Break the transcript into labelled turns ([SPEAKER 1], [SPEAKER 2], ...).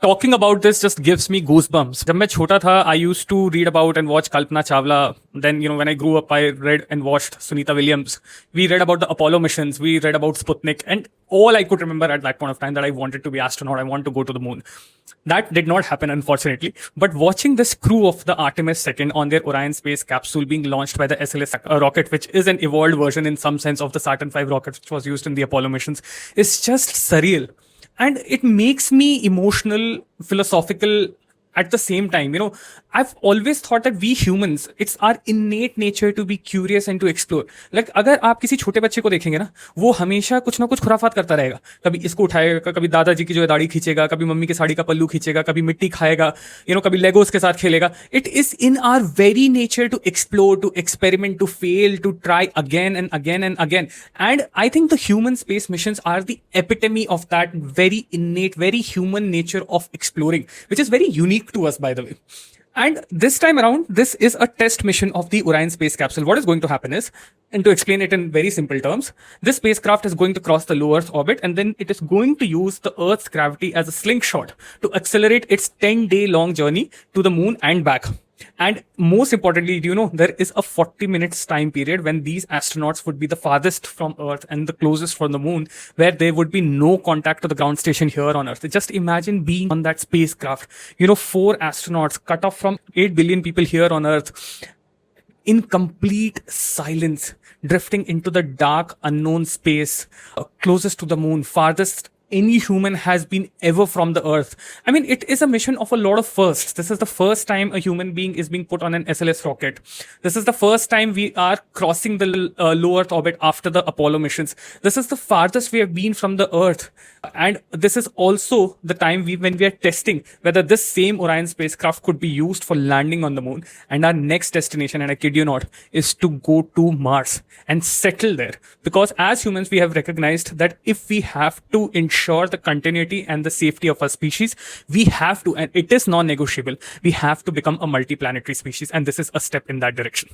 [SPEAKER 1] Talking about this just gives me goosebumps. जब मैं छोटा था, I used to read about and watch Kalpana Chawla. Then, when I grew up, I read and watched Sunita Williams. We read about the Apollo missions. We read about Sputnik. And all I could remember at that point of time that I wanted to be astronaut. I want to go to the moon. That did not happen, unfortunately. But watching this crew of the Artemis II on their Orion space capsule being launched by the SLS rocket, which is an evolved version in some sense of the Saturn V rocket, which was used in the Apollo missions, is just surreal. And it makes me emotional, philosophical at the same time. I've always thought that we humans, it's our innate nature to be curious and to explore. Like, अगर आप किसी छोटे बच्चे को देखेंगे ना, वो हमेशा कुछ ना कुछ खुराफात करता रहेगा. कभी इसको उठाएगा, कभी दादाजी की जो है दाढ़ी खींचेगा, कभी मम्मी की साड़ी का पल्लू खींचेगा, कभी मिट्टी खाएगा, कभी लेगोस के साथ खेलेगा. It is in our very nature to explore, to experiment, to fail, to try again and again and again. And I think the human space missions are the epitome of that very innate, very human nature of exploring, which is very unique to us, by the way. And this time around, this is a test mission of the Orion space capsule. What is going to happen is, and to explain it in very simple terms, this spacecraft is going to cross the low Earth orbit, and then it is going to use the Earth's gravity as a slingshot to accelerate its 10-day long journey to the moon and back. And most importantly, there is a 40 minutes time period when these astronauts would be the farthest from Earth and the closest from the moon, where there would be no contact to the ground station here on Earth. Just imagine being on that spacecraft, 4 astronauts cut off from 8 billion people here on Earth, in complete silence, drifting into the dark, unknown space, closest to the moon, farthest any human has been ever from the Earth. I mean, it is a mission of a lot of firsts. This is the first time a human being is being put on an SLS rocket. This is the first time we are crossing the low Earth orbit after the Apollo missions. This is the farthest we have been from the Earth. And this is also the time when we are testing whether this same Orion spacecraft could be used for landing on the moon. And our next destination, and I kid you not, is to go to Mars and settle there. Because as humans, we have recognized that if we have to ensure the continuity and the safety of our species, we have to, and it is non-negotiable, we have to become a multi-planetary species. And this is a step in that direction.